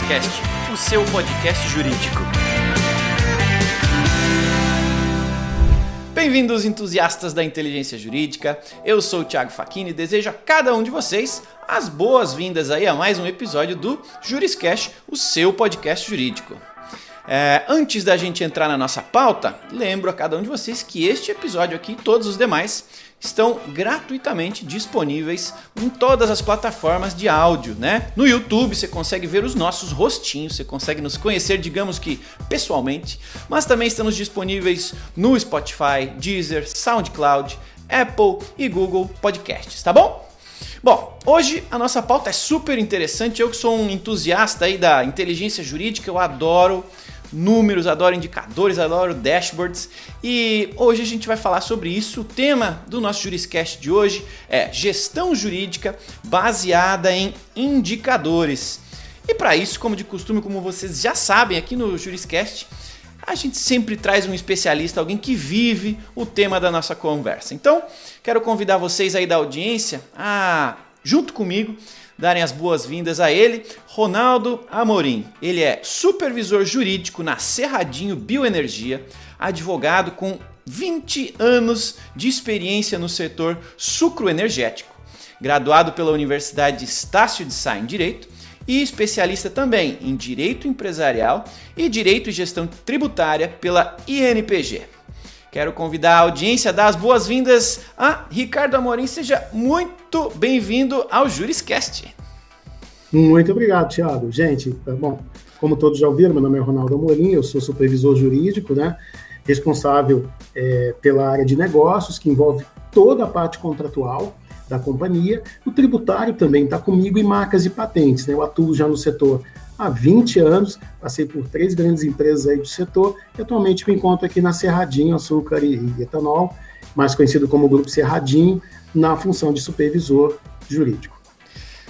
Juriscast, o seu podcast jurídico. Bem-vindos, entusiastas da inteligência jurídica. Eu sou o Thiago Facchini e desejo a cada um de vocês as boas-vindas aí a mais um episódio do Juriscast, o seu podcast jurídico. Antes da gente entrar na nossa pauta, lembro a cada um de vocês que este episódio aqui e todos os demais estão gratuitamente disponíveis em todas as plataformas de áudio, né? No YouTube você consegue ver os nossos rostinhos, você consegue nos conhecer, digamos que pessoalmente, mas também estamos disponíveis no Spotify, Deezer, SoundCloud, Apple e Google Podcasts, tá bom? Bom, hoje a nossa pauta é super interessante. Eu que sou um entusiasta aí da inteligência jurídica, eu adoro números, adoro indicadores, adoro dashboards e hoje a gente vai falar sobre isso. O tema do nosso Juriscast de hoje é gestão jurídica baseada em indicadores. E para isso, como de costume, como vocês já sabem, aqui no Juriscast, a gente sempre traz um especialista, alguém que vive o tema da nossa conversa. Então, quero convidar vocês aí da audiência a, junto comigo, darem as boas-vindas a ele, Ronaldo Amorim. Ele é supervisor jurídico na Cerradinho Bioenergia, advogado com 20 anos de experiência no setor sucroenergético, graduado pela Universidade Estácio de Sá em Direito e especialista também em Direito Empresarial e Direito e Gestão Tributária pela INPG. Quero convidar a audiência a dar as boas-vindas a Ricardo Amorim. Seja muito bem-vindo ao Juriscast. Muito obrigado, Thiago. Gente, bom, como todos já ouviram, meu nome é Ronaldo Amorim, eu sou supervisor jurídico, né, responsável pela área de negócios, que envolve toda a parte contratual da companhia. O tributário também está comigo e marcas e patentes, né? Eu atuo já no setor há 20 anos, passei por 3 grandes empresas aí do setor e atualmente me encontro aqui na Cerradinho Açúcar e Etanol, mais conhecido como Grupo Cerradinho, na função de supervisor jurídico.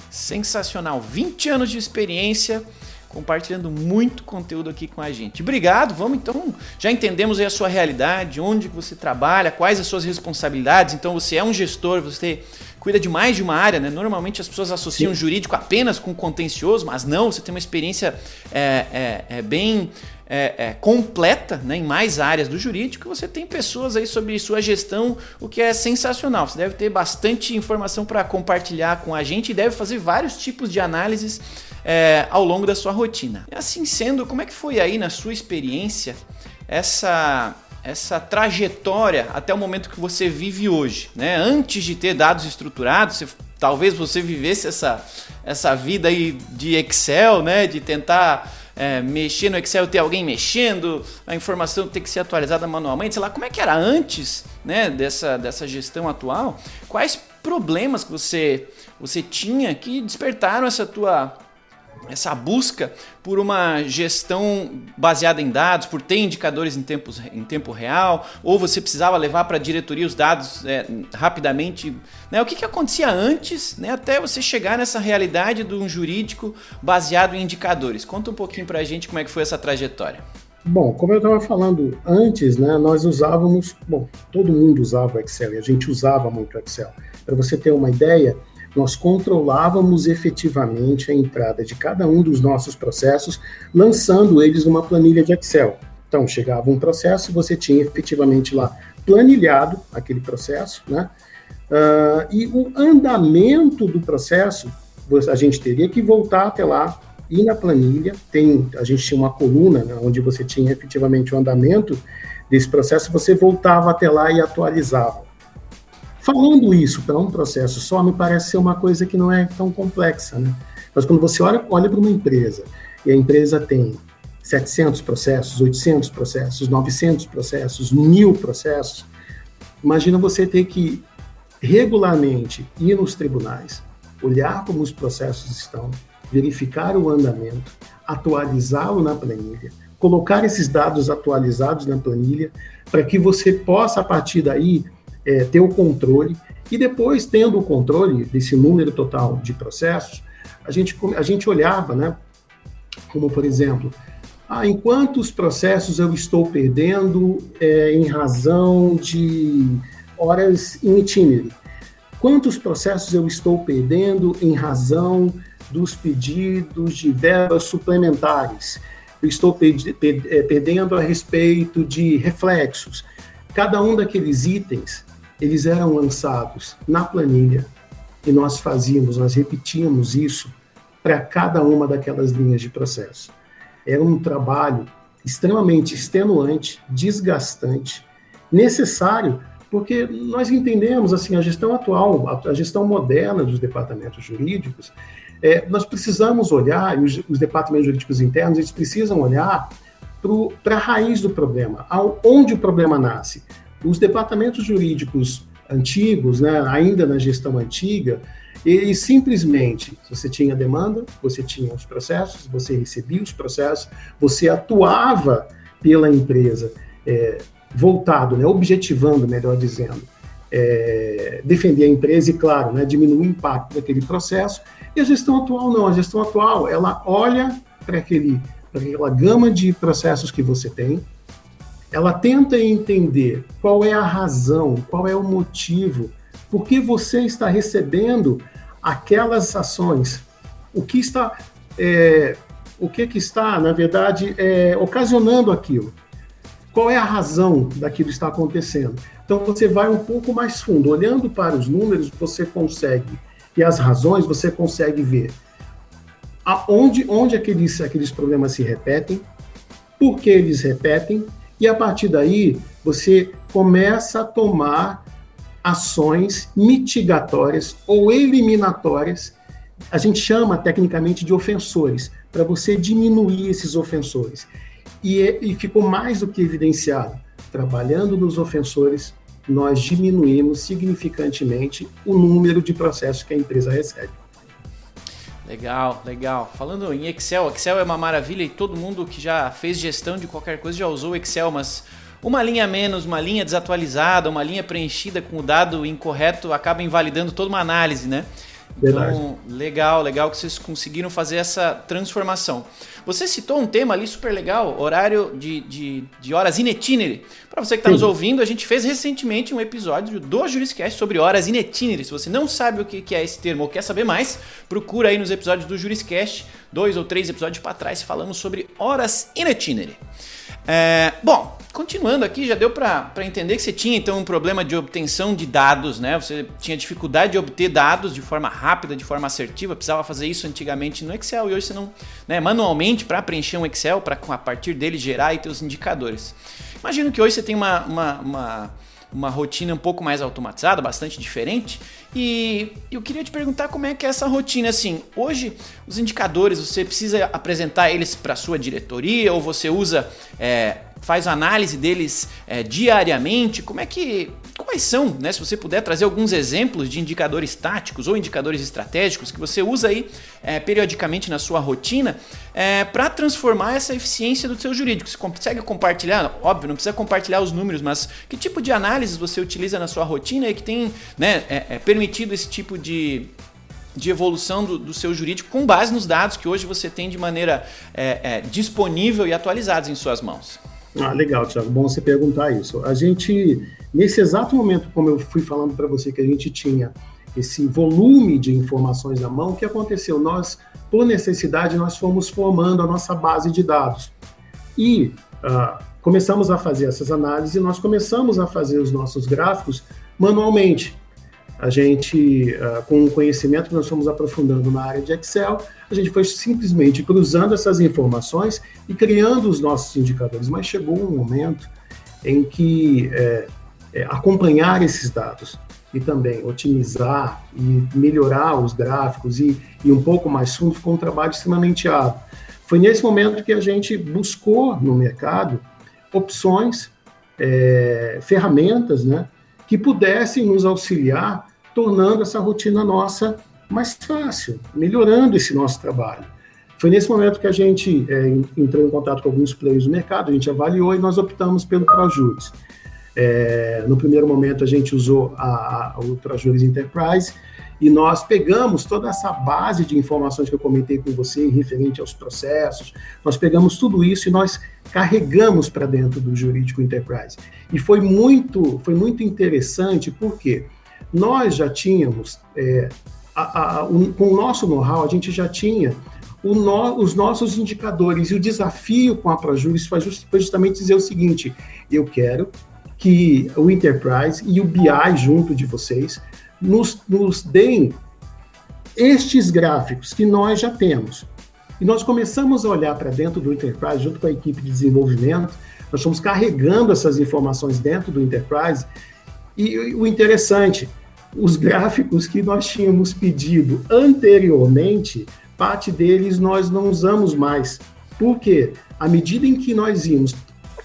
Sensacional, 20 anos de experiência, compartilhando muito conteúdo aqui com a gente. Obrigado, vamos então, já entendemos aí a sua realidade, onde você trabalha, quais as suas responsabilidades. Então você é um gestor, você cuida de mais de uma área, né? Normalmente as pessoas associam jurídico apenas com contencioso, mas não, você tem uma experiência bem completa, né, em mais áreas do jurídico. Você tem pessoas aí sobre sua gestão, o que é sensacional. Você deve ter bastante informação para compartilhar com a gente e deve fazer vários tipos de análises ao longo da sua rotina. Assim sendo, como é que foi aí na sua experiência essa trajetória até o momento que você vive hoje, né? Antes de ter dados estruturados, talvez você vivesse essa vida aí de Excel, né? De tentar mexer no Excel, ter alguém mexendo, a informação ter que ser atualizada manualmente, sei lá, como é que era antes, né, dessa gestão atual? Quais problemas que você tinha que despertaram essa busca por uma gestão baseada em dados, por ter indicadores em tempo real, ou você precisava levar para a diretoria os dados rapidamente, né? O que acontecia antes, né, até você chegar nessa realidade de um jurídico baseado em indicadores? Conta um pouquinho para a gente como é que foi essa trajetória. Bom, como eu estava falando antes, né, nós usávamos, todo mundo usava o Excel e a gente usava muito o Excel. Para você ter uma ideia, nós controlávamos efetivamente a entrada de cada um dos nossos processos, lançando eles numa planilha de Excel. Então, chegava um processo, você tinha efetivamente lá planilhado aquele processo, né? E o andamento do processo, a gente teria que voltar até lá, ir na planilha, a gente tinha uma coluna, né, onde você tinha efetivamente o andamento desse processo, você voltava até lá e atualizava. Falando isso para um processo só, me parece ser uma coisa que não é tão complexa, né? Mas quando você olha para uma empresa, e a empresa tem 700 processos, 800 processos, 900 processos, 1000 processos, imagina você ter que regularmente ir nos tribunais, olhar como os processos estão, verificar o andamento, atualizá-lo na planilha, colocar esses dados atualizados na planilha, para que você possa, a partir daí, ter o controle, e depois, tendo o controle desse número total de processos, a gente olhava, né, como, por exemplo, em quantos processos eu estou perdendo em razão de horas in itinere? Quantos processos eu estou perdendo em razão dos pedidos de verbas suplementares? Eu estou perdendo a respeito de reflexos. Cada um daqueles itens, eles eram lançados na planilha e nós repetíamos isso para cada uma daquelas linhas de processo. Era um trabalho extremamente extenuante, desgastante, necessário, porque nós entendemos, assim, a gestão atual, a gestão moderna dos departamentos jurídicos, nós precisamos olhar, e os departamentos jurídicos internos, eles precisam olhar para a raiz do problema, onde o problema nasce. Os departamentos jurídicos antigos, né, ainda na gestão antiga, eles simplesmente, você tinha demanda, você tinha os processos, você recebia os processos, você atuava pela empresa, voltado, né, objetivando, melhor dizendo, defender a empresa e, claro, né, diminuir o impacto daquele processo. E a gestão atual não, a gestão atual, ela olha para aquela gama de processos que você tem, ela tenta entender qual é a razão, qual é o motivo, por que você está recebendo aquelas ações, o que está, na verdade, ocasionando aquilo. Qual é a razão daquilo que está acontecendo? Então, você vai um pouco mais fundo. Olhando para os números, você consegue, e as razões, você consegue ver onde aqueles problemas se repetem, por que eles repetem, e a partir daí, você começa a tomar ações mitigatórias ou eliminatórias, a gente chama tecnicamente de ofensores, para você diminuir esses ofensores. E ficou mais do que evidenciado. Trabalhando nos ofensores, nós diminuímos significantemente o número de processos que a empresa recebe. Legal, legal. Falando em Excel é uma maravilha e todo mundo que já fez gestão de qualquer coisa já usou o Excel, mas uma linha a menos, uma linha desatualizada, uma linha preenchida com o dado incorreto acaba invalidando toda uma análise, né? Verdade. Então, legal que vocês conseguiram fazer essa transformação. Você citou um tema ali super legal, horário de horas in itinere. Para você que está nos ouvindo, a gente fez recentemente um episódio do Juriscast sobre horas in itinere. Se você não sabe o que é esse termo ou quer saber mais, procura aí nos episódios do Juriscast, 2 ou 3 episódios para trás, falamos sobre horas in itinere. Bom, continuando aqui, já deu para entender que você tinha então um problema de obtenção de dados, né? Você tinha dificuldade de obter dados de forma rápida, de forma assertiva, precisava fazer isso antigamente no Excel e hoje você não, né, manualmente para preencher um Excel, para a partir dele gerar aí teus indicadores. Imagino que hoje você tem uma rotina um pouco mais automatizada, bastante diferente, e eu queria te perguntar como é que é essa rotina, assim, hoje os indicadores, você precisa apresentar eles para a sua diretoria, ou você faz a análise deles diariamente, quais são, né, se você puder trazer alguns exemplos de indicadores táticos ou indicadores estratégicos que você usa aí periodicamente na sua rotina para transformar essa eficiência do seu jurídico. Você consegue compartilhar? Óbvio, não precisa compartilhar os números, mas que tipo de análise você utiliza na sua rotina e que tem, né, permitido esse tipo de evolução do seu jurídico com base nos dados que hoje você tem de maneira disponível e atualizados em suas mãos? Legal, Thiago, bom você perguntar isso. A gente, nesse exato momento, como eu fui falando para você, que a gente tinha esse volume de informações na mão, o que aconteceu? Nós, por necessidade, nós fomos formando a nossa base de dados. E começamos a fazer essas análises e nós começamos a fazer os nossos gráficos manualmente. A gente, com o conhecimento que nós fomos aprofundando na área de Excel, a gente foi simplesmente cruzando essas informações e criando os nossos indicadores. Mas chegou um momento em que acompanhar esses dados e também otimizar e melhorar os gráficos e um pouco mais fundo ficou um trabalho extremamente árduo. Foi nesse momento que a gente buscou no mercado opções, ferramentas, né, que pudessem nos auxiliar, tornando essa rotina nossa mais fácil, melhorando esse nosso trabalho. Foi nesse momento que a gente entrou em contato com alguns players do mercado, a gente avaliou e nós optamos pelo ProJuris. No primeiro momento a gente usou o ProJuris Enterprise e nós pegamos toda essa base de informações que eu comentei com você referente aos processos, nós pegamos tudo isso e nós carregamos para dentro do Jurídico Enterprise. E foi muito interessante porque nós já tínhamos, com o nosso know-how, a gente já tinha os nossos indicadores, e o desafio com a ProJuris foi justamente dizer o seguinte: eu quero que o Enterprise e o BI junto de vocês nos deem estes gráficos que nós já temos. E nós começamos a olhar para dentro do Enterprise, junto com a equipe de desenvolvimento, nós estamos carregando essas informações dentro do Enterprise, e o interessante, os gráficos que nós tínhamos pedido anteriormente, parte deles nós não usamos mais. Por quê? À medida em que nós íamos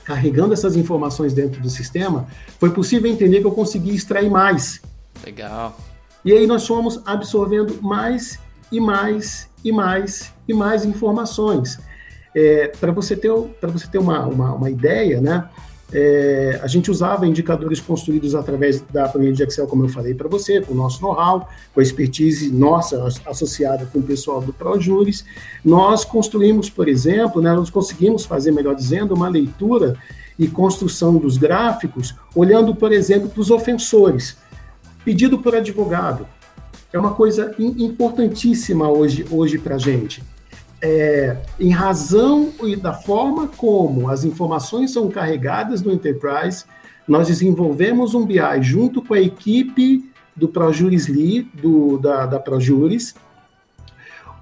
carregando essas informações dentro do sistema, foi possível entender que eu consegui extrair mais. Legal. E aí nós fomos absorvendo mais e mais e mais e mais informações. Para você ter uma ideia, né? A gente usava indicadores construídos através da planilha de Excel, como eu falei para você, com o nosso know-how, com a expertise nossa associada com o pessoal do ProJuris. Nós construímos, por exemplo, né, nós conseguimos fazer, melhor dizendo, uma leitura e construção dos gráficos, olhando, por exemplo, para os ofensores. Pedido por advogado é uma coisa importantíssima hoje para a gente. Em razão da forma como as informações são carregadas no Enterprise, nós desenvolvemos um BI junto com a equipe do ProJuris Lee, da ProJuris,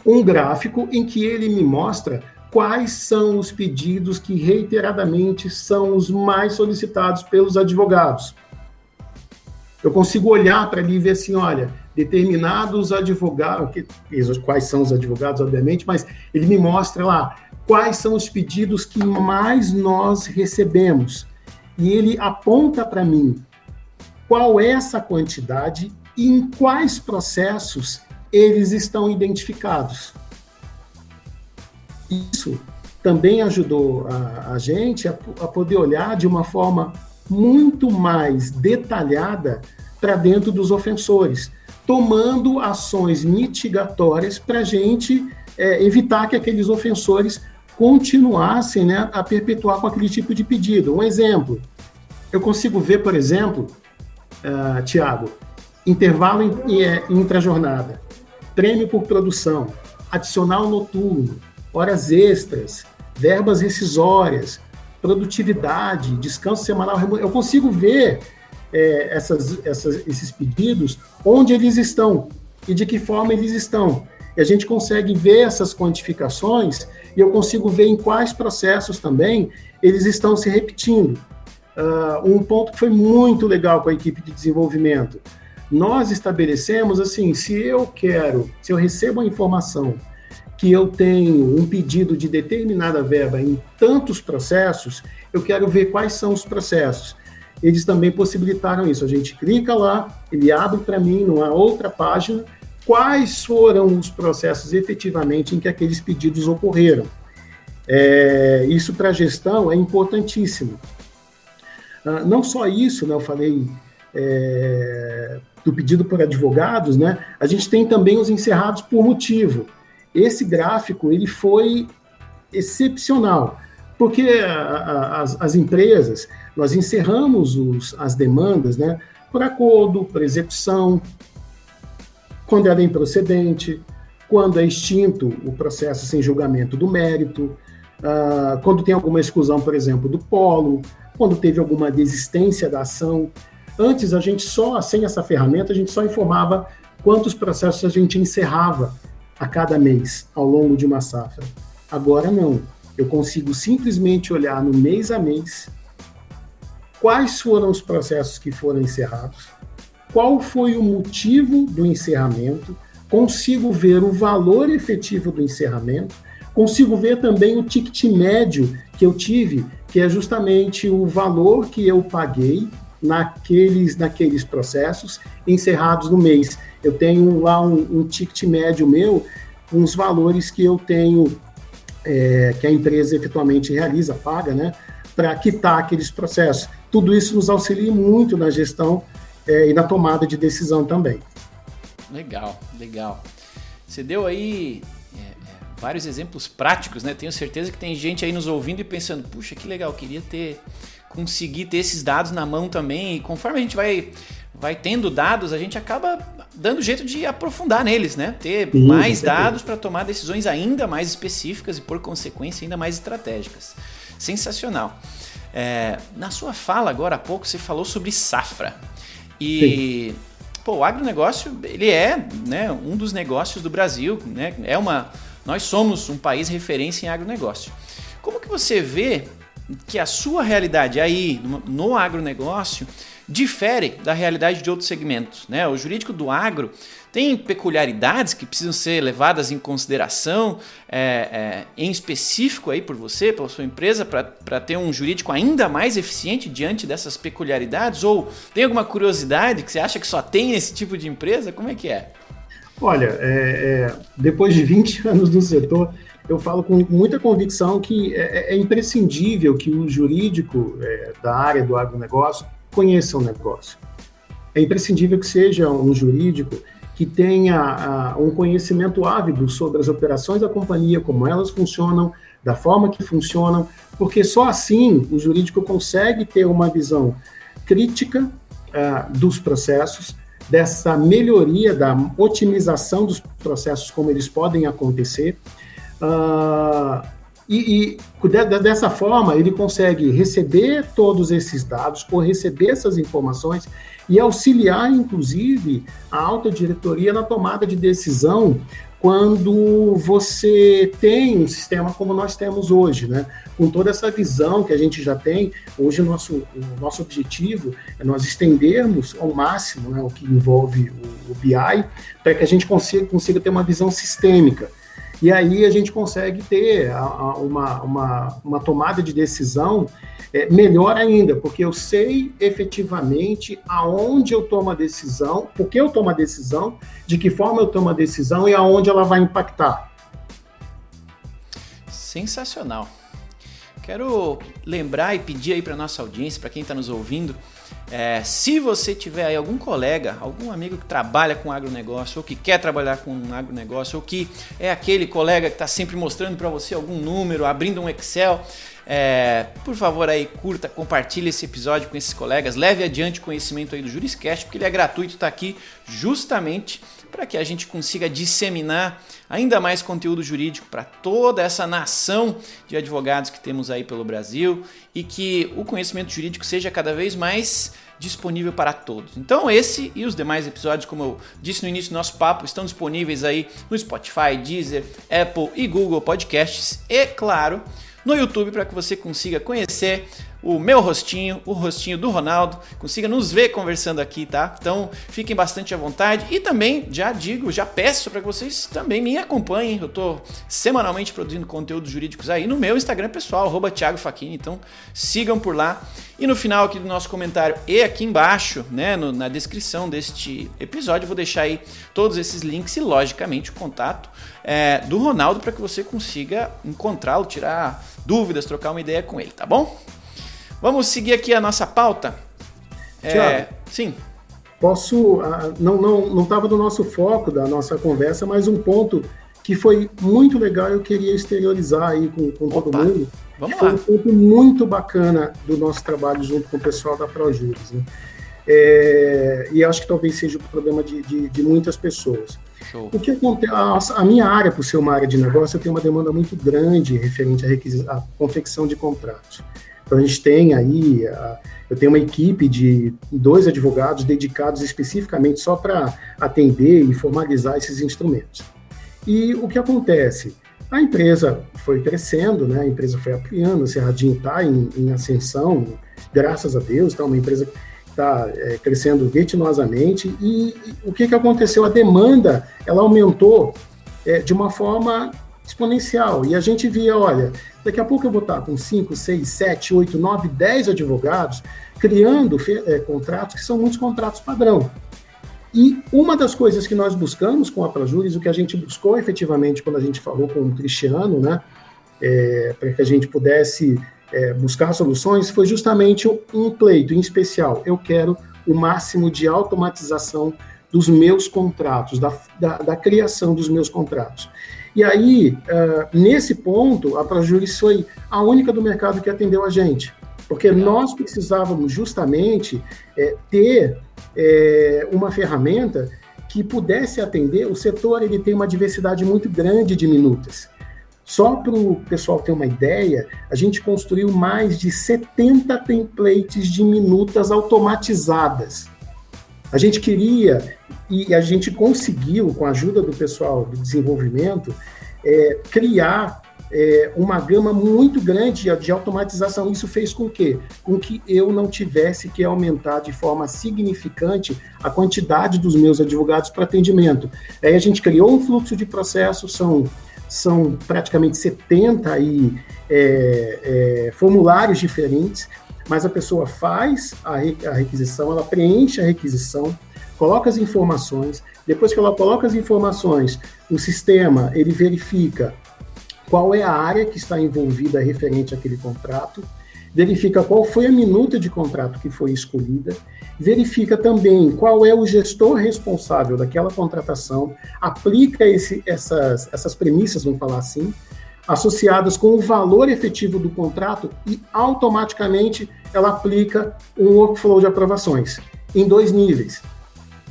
um gráfico em que ele me mostra quais são os pedidos que reiteradamente são os mais solicitados pelos advogados. Eu consigo olhar para ali e ver assim, olha, determinados advogados, quais são os advogados, obviamente, mas ele me mostra lá quais são os pedidos que mais nós recebemos. E ele aponta para mim qual é essa quantidade e em quais processos eles estão identificados. Isso também ajudou a gente a poder olhar de uma forma muito mais detalhada para dentro dos ofensores, tomando ações mitigatórias para a gente evitar que aqueles ofensores continuassem, né, a perpetuar com aquele tipo de pedido. Um exemplo, eu consigo ver, por exemplo, Tiago, intervalo intrajornada, prêmio por produção, adicional noturno, horas extras, verbas rescisórias, produtividade, descanso semanal, eu consigo ver esses pedidos, onde eles estão e de que forma eles estão. E a gente consegue ver essas quantificações e eu consigo ver em quais processos também eles estão se repetindo. Um ponto que foi muito legal com a equipe de desenvolvimento, nós estabelecemos assim, se eu recebo a informação que eu tenho um pedido de determinada verba em tantos processos, eu quero ver quais são os processos. Eles também possibilitaram isso. A gente clica lá, ele abre para mim numa outra página quais foram os processos efetivamente em que aqueles pedidos ocorreram. Isso para a gestão é importantíssimo. Não só isso, né, eu falei do pedido por advogados, né, a gente tem também os encerrados por motivo. Esse gráfico ele foi excepcional, porque as empresas, nós encerramos as demandas, né, por acordo, por execução, quando ela é improcedente, quando é extinto o processo sem julgamento do mérito, quando tem alguma exclusão, por exemplo, do polo, quando teve alguma desistência da ação. Antes, a gente sem essa ferramenta, a gente só informava quantos processos a gente encerrava a cada mês, ao longo de uma safra. Agora não, eu consigo simplesmente olhar no mês a mês quais foram os processos que foram encerrados, qual foi o motivo do encerramento, consigo ver o valor efetivo do encerramento, consigo ver também o ticket médio que eu tive, que é justamente o valor que eu paguei naqueles processos encerrados no mês. Eu tenho lá um ticket médio meu, com os valores que eu tenho, que a empresa efetualmente realiza, paga, né, para quitar aqueles processos. Tudo isso nos auxilia muito na gestão e na tomada de decisão também. Legal, legal. Você deu aí vários exemplos práticos, né? Tenho certeza que tem gente aí nos ouvindo e pensando, puxa, que legal, queria conseguir ter esses dados na mão também. E conforme a gente vai vai tendo dados, a gente acaba dando jeito de aprofundar neles, né? Ter mais dados para tomar decisões ainda mais específicas e, por consequência, ainda mais estratégicas. Sensacional. Na sua fala agora há pouco, você falou sobre safra. E o agronegócio, ele é, né, um dos negócios do Brasil, né? Nós somos um país referência em agronegócio. Como que você vê que a sua realidade aí no agronegócio difere da realidade de outros segmentos, né? O jurídico do agro tem peculiaridades que precisam ser levadas em consideração, em específico aí por você, pela sua empresa, para ter um jurídico ainda mais eficiente diante dessas peculiaridades? Ou tem alguma curiosidade que você acha que só tem esse tipo de empresa? Como é que é? Olha, depois de 20 anos no setor, eu falo com muita convicção que é imprescindível que o jurídico da área do agronegócio conheça o negócio. É imprescindível que seja um jurídico que tenha um conhecimento ávido sobre as operações da companhia, como elas funcionam, da forma que funcionam, porque só assim o jurídico consegue ter uma visão crítica dos processos, dessa melhoria, da otimização dos processos, como eles podem acontecer, e dessa forma ele consegue receber todos esses dados ou receber essas informações e auxiliar, inclusive, a alta diretoria na tomada de decisão quando você tem um sistema como nós temos hoje, né? Com toda essa visão que a gente já tem, hoje o nosso objetivo é nós estendermos ao máximo, né, o que envolve o BI, para que a gente consiga ter uma visão sistêmica. E aí a gente consegue ter uma tomada de decisão melhor ainda, porque eu sei efetivamente aonde eu tomo a decisão, por que eu tomo a decisão, de que forma eu tomo a decisão e aonde ela vai impactar. Sensacional. Quero lembrar e pedir aí para nossa audiência, para quem está nos ouvindo, se você tiver aí algum colega, algum amigo que trabalha com agronegócio, ou que quer trabalhar com agronegócio, ou que é aquele colega que está sempre mostrando para você algum número, abrindo um Excel, por favor aí curta, compartilhe esse episódio com esses colegas, leve adiante o conhecimento aí do Juriscast, porque ele é gratuito, está aqui justamente para que a gente consiga disseminar ainda mais conteúdo jurídico para toda essa nação de advogados que temos aí pelo Brasil e que o conhecimento jurídico seja cada vez mais disponível para todos. Então esse e os demais episódios, como eu disse no início do nosso papo, estão disponíveis aí no Spotify, Deezer, Apple e Google Podcasts e, claro, no YouTube, para que você consiga conhecer o meu rostinho, o rostinho do Ronaldo, consiga nos ver conversando aqui, tá? Então, fiquem bastante à vontade e também, já peço para que vocês também me acompanhem. Eu tô semanalmente produzindo conteúdos jurídicos aí no meu Instagram pessoal, @Thiago Facchini, então sigam por lá. E no final aqui do nosso comentário e aqui embaixo, né, na descrição deste episódio, eu vou deixar aí todos esses links e, logicamente, o contato do Ronaldo para que você consiga encontrá-lo, tirar dúvidas, trocar uma ideia com ele, tá bom? Vamos seguir aqui a nossa pauta. Thiago, sim. Posso... Não estava no nosso foco da nossa conversa, mas um ponto que foi muito legal eu queria exteriorizar aí com todo mundo. Vamos foi lá. Um ponto muito bacana do nosso trabalho junto com o pessoal da ProJuris, né? E acho que talvez seja o problema de muitas pessoas. Show. O que acontece? A minha área, por ser uma área de negócio, eu tenho uma demanda muito grande referente à confecção de contratos. Então, a gente tem aí, eu tenho uma equipe de 2 advogados dedicados especificamente só para atender e formalizar esses instrumentos. E o que acontece? A empresa foi crescendo, né? A empresa foi ampliando, o Cerradinho está em ascensão, graças a Deus, tá uma empresa que está crescendo vertiginosamente. E o que aconteceu? A demanda, ela aumentou de uma forma exponencial. E a gente via, olha, daqui a pouco eu vou estar com 5, 6, 7, 8, 9, 10 advogados criando contratos que são muitos contratos padrão. E uma das coisas que nós buscamos com a ProJuris, o que a gente buscou efetivamente quando a gente falou com o Cristiano, né, para que a gente pudesse buscar soluções, foi justamente um pleito em especial. Eu quero o máximo de automatização dos meus contratos, da criação dos meus contratos. E aí, nesse ponto, a ProJuris foi a única do mercado que atendeu a gente. Porque nós precisávamos justamente ter uma ferramenta que pudesse atender. O setor ele tem uma diversidade muito grande de minutas. Só para o pessoal ter uma ideia, a gente construiu mais de 70 templates de minutas automatizadas. A gente queria, e a gente conseguiu, com a ajuda do pessoal do desenvolvimento, criar uma gama muito grande de automatização. Isso fez com que eu não tivesse que aumentar de forma significante a quantidade dos meus advogados para atendimento. Aí a gente criou um fluxo de processo, são praticamente 70 formulários diferentes, mas a pessoa faz a requisição, ela preenche a requisição, coloca as informações, depois que ela coloca as informações, o sistema ele verifica qual é a área que está envolvida referente àquele contrato, verifica qual foi a minuta de contrato que foi escolhida, verifica também qual é o gestor responsável daquela contratação, aplica essas premissas, vamos falar assim, associadas com o valor efetivo do contrato e automaticamente ela aplica um workflow de aprovações em 2 níveis.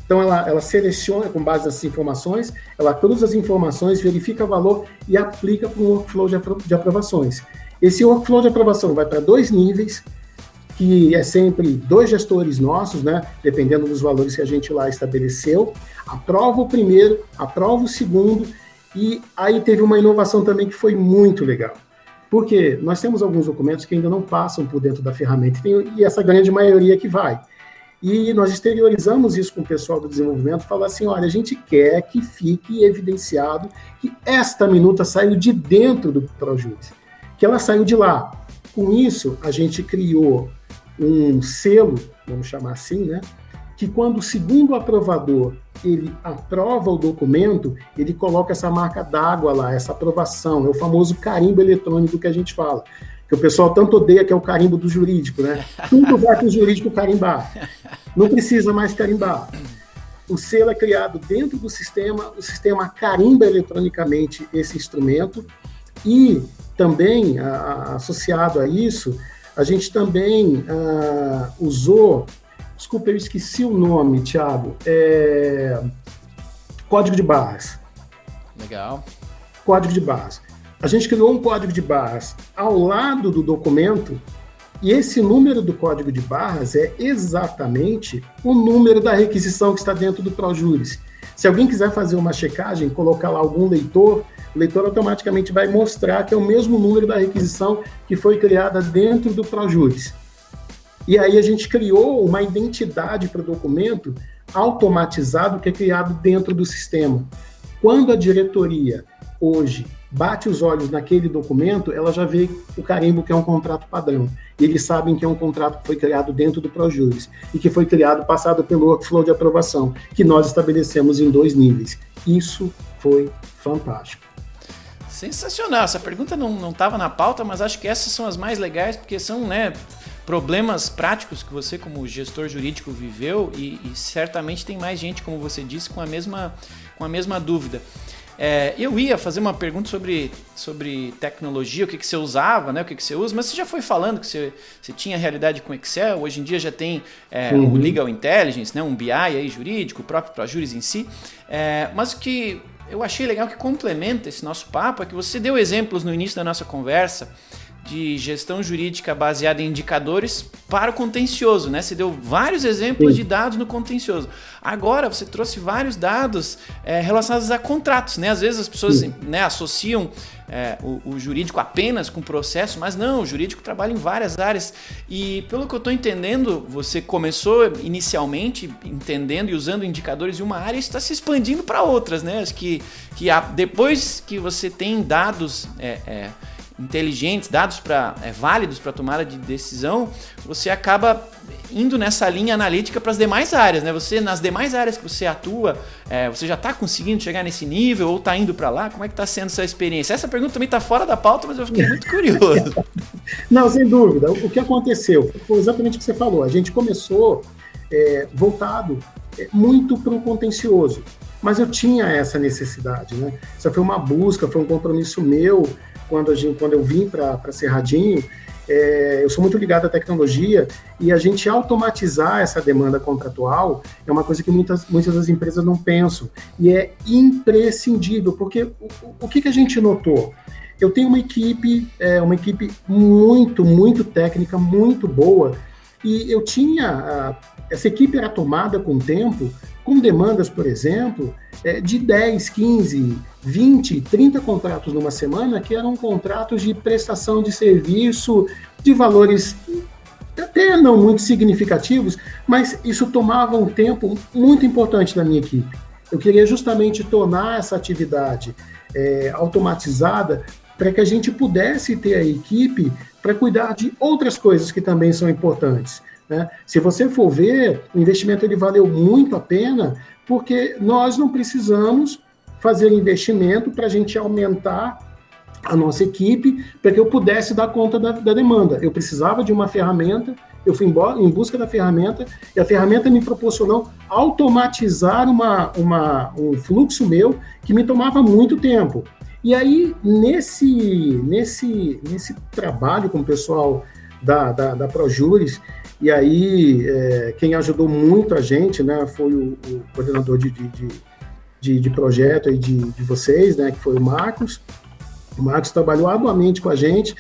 Então, ela seleciona com base nessas informações, ela cruza as informações, verifica o valor e aplica para um workflow de aprovações. Esse workflow de aprovação vai para 2 níveis, que é sempre 2 gestores nossos, né, dependendo dos valores que a gente lá estabeleceu, aprova o primeiro, aprova o segundo, e aí teve uma inovação também que foi muito legal. Porque nós temos alguns documentos que ainda não passam por dentro da ferramenta, e essa grande maioria que vai. E nós exteriorizamos isso com o pessoal do desenvolvimento, falar assim, olha, a gente quer que fique evidenciado que esta minuta saiu de dentro do Projuris, que ela saiu de lá. Com isso, a gente criou um selo, vamos chamar assim, né, que quando o segundo aprovador ele aprova o documento, ele coloca essa marca d'água lá, essa aprovação, é o famoso carimbo eletrônico que a gente fala, que o pessoal tanto odeia, que é o carimbo do jurídico, né? Tudo vai para o jurídico carimbar. Não precisa mais carimbar. O selo é criado dentro do sistema, o sistema carimba eletronicamente esse instrumento e também, associado a isso, a gente também usou, desculpa, eu esqueci o nome, Thiago, código de barras. Legal. Código de barras. A gente criou um código de barras ao lado do documento e esse número do código de barras é exatamente o número da requisição que está dentro do Projuris. Se alguém quiser fazer uma checagem, colocar lá algum leitor, o leitor automaticamente vai mostrar que é o mesmo número da requisição que foi criada dentro do Projuris. E aí a gente criou uma identidade para o documento automatizado que é criado dentro do sistema. Quando a diretoria hoje bate os olhos naquele documento, ela já vê o carimbo que é um contrato padrão. E eles sabem que é um contrato que foi criado dentro do Projuris e que foi criado, passado pelo workflow de aprovação, que nós estabelecemos em 2 níveis. Isso foi fantástico. Sensacional. Essa pergunta não estava na pauta, mas acho que essas são as mais legais, porque são, né, problemas práticos que você, como gestor jurídico, viveu e certamente tem mais gente, como você disse, com a mesma dúvida. Eu ia fazer uma pergunta sobre tecnologia, o que você usava, né, o que você usa, mas você já foi falando que você tinha realidade com Excel, hoje em dia já tem o Legal Intelligence, né, um BI aí jurídico, o próprio Projuris em si, mas o que eu achei legal que complementa esse nosso papo é que você deu exemplos no início da nossa conversa de gestão jurídica baseada em indicadores para o contencioso, né? Você deu vários exemplos de dados no contencioso. Agora você trouxe vários dados relacionados a contratos, né? Às vezes as pessoas, né, associam o jurídico apenas com o processo, mas não, o jurídico trabalha em várias áreas. E pelo que eu estou entendendo, você começou inicialmente entendendo e usando indicadores em uma área e está se expandindo para outras, né? Acho que depois que você tem dados inteligentes, dados válidos para tomada de decisão, você acaba indo nessa linha analítica para as demais áreas, né? Você, nas demais áreas que você atua, você já está conseguindo chegar nesse nível ou está indo para lá? Como é que está sendo essa experiência? Essa pergunta também está fora da pauta, mas eu fiquei muito curioso. Não, sem dúvida. O que aconteceu foi exatamente o que você falou. A gente começou voltado muito para o contencioso. mas eu tinha essa necessidade, né? Isso foi uma busca, foi um compromisso meu quando eu vim para Cerradinho. Eu sou muito ligado à tecnologia e a gente automatizar essa demanda contratual é uma coisa que muitas das empresas não pensam e é imprescindível, porque o que a gente notou? Eu tenho uma equipe muito, muito técnica, muito boa, e eu tinha, essa equipe era tomada com o tempo, com demandas, por exemplo, de 10, 15, 20, 30 contratos numa semana, que eram contratos de prestação de serviço, de valores até não muito significativos, mas isso tomava um tempo muito importante da minha equipe. Eu queria justamente tornar essa atividade automatizada para que a gente pudesse ter a equipe para cuidar de outras coisas que também são importantes, né? Se você for ver, o investimento ele valeu muito a pena, porque nós não precisamos fazer investimento para a gente aumentar a nossa equipe, para que eu pudesse dar conta da demanda. Eu precisava de uma ferramenta, eu fui em busca da ferramenta, e a ferramenta me proporcionou automatizar um fluxo meu que me tomava muito tempo. E aí, nesse trabalho com o pessoal da ProJuris, e aí quem ajudou muito a gente, né, foi o coordenador de projeto aí de vocês, né, que foi o Marcos. O Marcos trabalhou arduamente com a gente,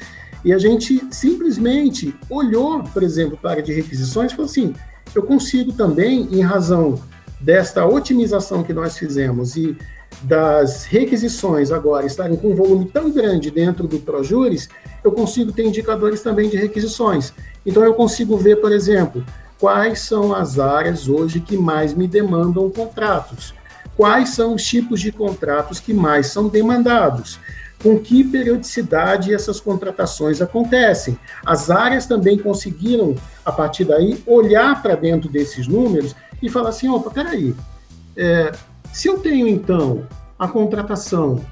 e a gente simplesmente olhou, por exemplo, para a área de requisições e falou assim, eu consigo também, em razão desta otimização que nós fizemos e das requisições agora estarem com um volume tão grande dentro do ProJuris, eu consigo ter indicadores também de requisições. Então eu consigo ver, por exemplo, quais são as áreas hoje que mais me demandam contratos, quais são os tipos de contratos que mais são demandados, com que periodicidade essas contratações acontecem. As áreas também conseguiram, a partir daí, olhar para dentro desses números e falar assim, opa, peraí, se eu tenho, então, a contratação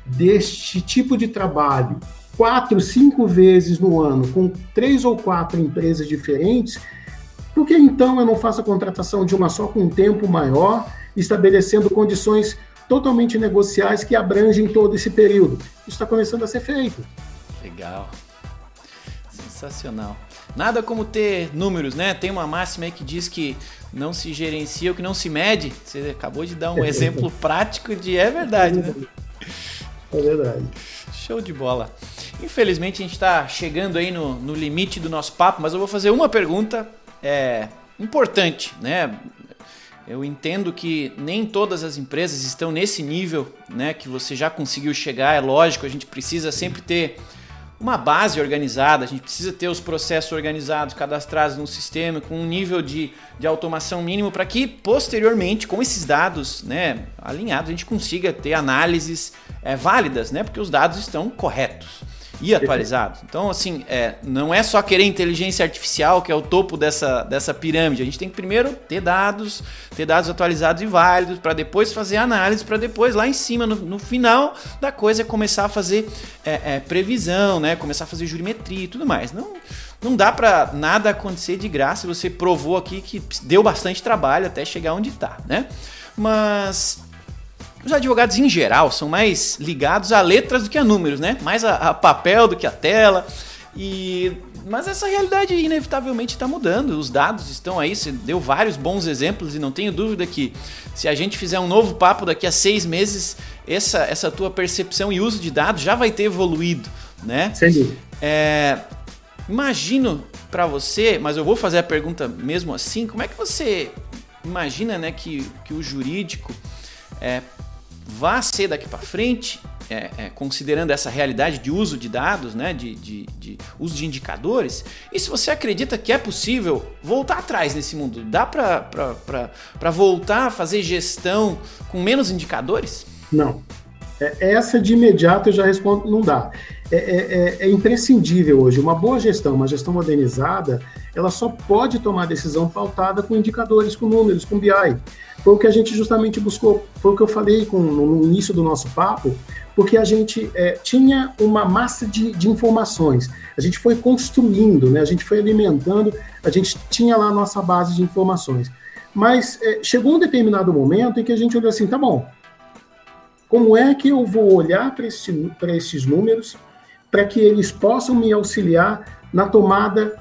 deste tipo de trabalho 4, 5 vezes no ano, com 3 ou 4 empresas diferentes, por que, então, eu não faço a contratação de uma só com um tempo maior, estabelecendo condições totalmente negociais que abrangem todo esse período? Isso está começando a ser feito. Legal. Sensacional. Nada como ter números, né? Tem uma máxima aí que diz que não se gerencia o que não se mede. Você acabou de dar um exemplo prático de... É verdade, né? É verdade. Show de bola. Infelizmente a gente está chegando aí no limite do nosso papo, mas eu vou fazer uma pergunta importante, né? Eu entendo que nem todas as empresas estão nesse nível, né, que você já conseguiu chegar. É lógico, a gente precisa sempre ter uma base organizada, a gente precisa ter os processos organizados, cadastrados no sistema, com um nível de automação mínimo para que, posteriormente, com esses dados, né, alinhados, a gente consiga ter análises válidas, né, porque os dados estão corretos e atualizados. Então, assim, não é só querer inteligência artificial, que é o topo dessa pirâmide. A gente tem que primeiro ter dados atualizados e válidos, para depois fazer análise, para depois, lá em cima, no final da coisa, começar a fazer previsão, né? Começar a fazer jurimetria e tudo mais. Não dá para nada acontecer de graça. Você provou aqui que deu bastante trabalho até chegar onde está, né? Mas... os advogados, em geral, são mais ligados a letras do que a números, né? Mais a papel do que a tela. Mas essa realidade, inevitavelmente, está mudando. Os dados estão aí, você deu vários bons exemplos e não tenho dúvida que, se a gente fizer um novo papo daqui a 6 meses, essa tua percepção e uso de dados já vai ter evoluído, né? Sem dúvida. Imagino para você, mas eu vou fazer a pergunta mesmo assim, como é que você imagina, né, que o jurídico... vai ser daqui para frente, considerando essa realidade de uso de dados, né, de uso de indicadores, e se você acredita que é possível voltar atrás nesse mundo, dá para voltar a fazer gestão com menos indicadores? Não. Essa de imediato eu já respondo, não dá. É imprescindível hoje. Uma boa gestão, uma gestão modernizada, ela só pode tomar decisão pautada com indicadores, com números, com BI. Foi o que a gente justamente buscou, foi o que eu falei no início do nosso papo, porque a gente tinha uma massa de informações. A gente foi construindo, né? A gente foi alimentando, a gente tinha lá a nossa base de informações. Mas chegou um determinado momento em que a gente olhou assim, tá bom, como é que eu vou olhar para esses números para que eles possam me auxiliar na tomada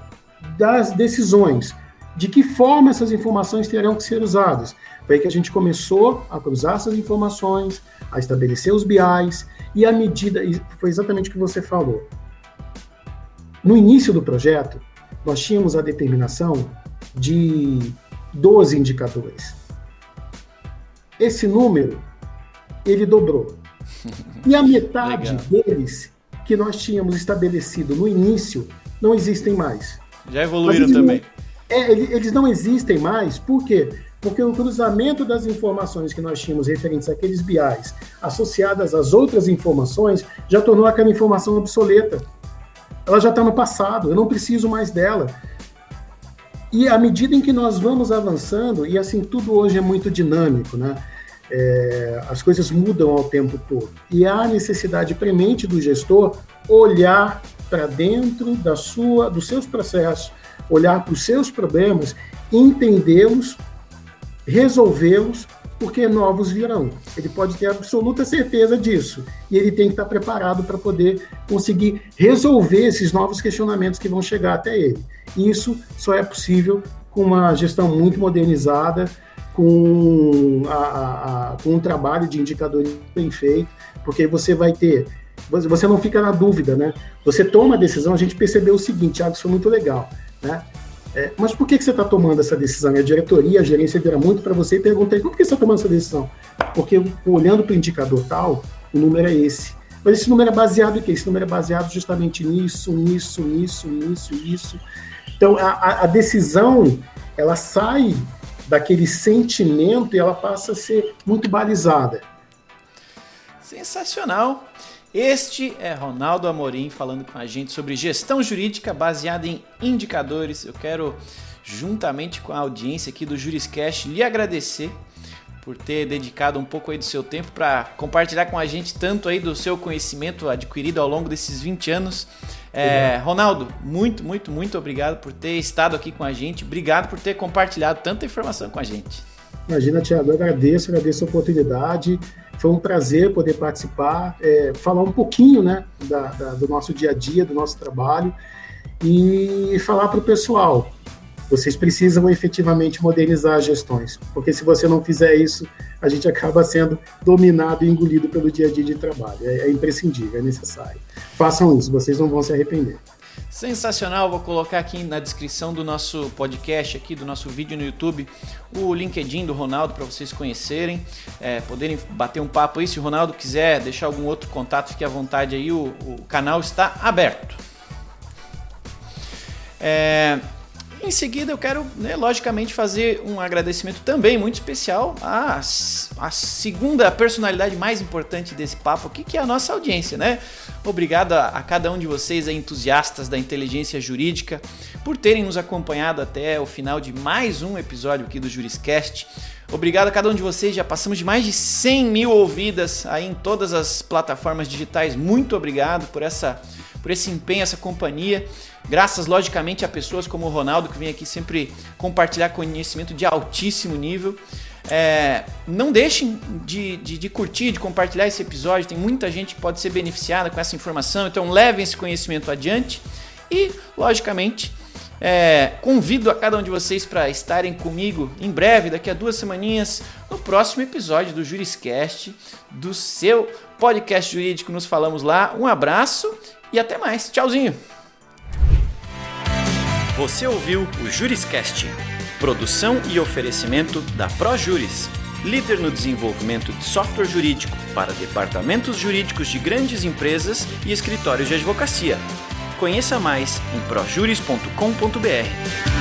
das decisões? De que forma essas informações terão que ser usadas? Foi aí que a gente começou a cruzar essas informações, a estabelecer os BIs, e à medida, e foi exatamente o que você falou. No início do projeto, nós tínhamos a determinação de 12 indicadores. Esse número, ele dobrou. E a metade deles, que nós tínhamos estabelecido no início, não existem mais. Já evoluíram também. Eles não existem mais, por quê? Porque o cruzamento das informações que nós tínhamos referentes àqueles BIs, associadas às outras informações, já tornou aquela informação obsoleta. Ela já está no passado, eu não preciso mais dela. E à medida em que nós vamos avançando, e assim, tudo hoje é muito dinâmico, né? As coisas mudam ao tempo todo. E há a necessidade premente do gestor olhar para dentro dos seus processos, olhar para os seus problemas, entendê-los, resolvê-los, porque novos virão. Ele pode ter absoluta certeza disso. E ele tem que estar preparado para poder conseguir resolver esses novos questionamentos que vão chegar até ele. E isso só é possível com uma gestão muito modernizada, com um trabalho de indicadores bem feito, porque você vai ter... Você não fica na dúvida, né? Você toma a decisão, a gente percebeu o seguinte, Thiago, isso foi muito legal, né? Mas por que você está tomando essa decisão? E a diretoria, a gerência vira muito para você e pergunta, por que você está tomando essa decisão? Porque olhando para o indicador tal, o número é esse. Mas esse número é baseado em quê? Esse número é baseado justamente nisso. Então, a decisão, ela sai daquele sentimento e ela passa a ser muito balizada. Sensacional! Este é Ronaldo Amorim falando com a gente sobre gestão jurídica baseada em indicadores. Eu quero, juntamente com a audiência aqui do Juriscast, lhe agradecer por ter dedicado um pouco aí do seu tempo para compartilhar com a gente tanto aí do seu conhecimento adquirido ao longo desses 20 anos. Ronaldo, muito, muito, muito obrigado por ter estado aqui com a gente. Obrigado por ter compartilhado tanta informação com a gente. Imagina, Thiago, eu agradeço a oportunidade. Foi um prazer poder participar, falar um pouquinho, né, do nosso dia a dia, do nosso trabalho e falar para o pessoal, vocês precisam efetivamente modernizar as gestões, porque se você não fizer isso, a gente acaba sendo dominado e engolido pelo dia a dia de trabalho. É imprescindível, é necessário. Façam isso, vocês não vão se arrepender. Sensacional, vou colocar aqui na descrição do nosso podcast, aqui do nosso vídeo no YouTube, o LinkedIn do Ronaldo para vocês conhecerem, poderem bater um papo aí. Se o Ronaldo quiser deixar algum outro contato, fique à vontade aí, o canal está aberto. Em seguida eu quero, logicamente, fazer um agradecimento também muito especial à segunda personalidade mais importante desse papo aqui, que é a nossa audiência, né? Obrigado a cada um de vocês, entusiastas da inteligência jurídica, por terem nos acompanhado até o final de mais um episódio aqui do Juriscast. Obrigado a cada um de vocês, já passamos de mais de 100 mil ouvidas aí em todas as plataformas digitais. Muito obrigado por esse empenho, essa companhia. Graças, logicamente, a pessoas como o Ronaldo, que vem aqui sempre compartilhar conhecimento de altíssimo nível. Não deixem de curtir, de compartilhar esse episódio. Tem muita gente que pode ser beneficiada com essa informação, então levem esse conhecimento adiante. E, logicamente, convido a cada um de vocês para estarem comigo em breve, daqui a 2 semaninhas, no próximo episódio do Juriscast, do seu podcast jurídico. Nos falamos lá. Um abraço e até mais. Tchauzinho! Você ouviu o Juriscast, produção e oferecimento da ProJuris, líder no desenvolvimento de software jurídico para departamentos jurídicos de grandes empresas e escritórios de advocacia. Conheça mais em projuris.com.br.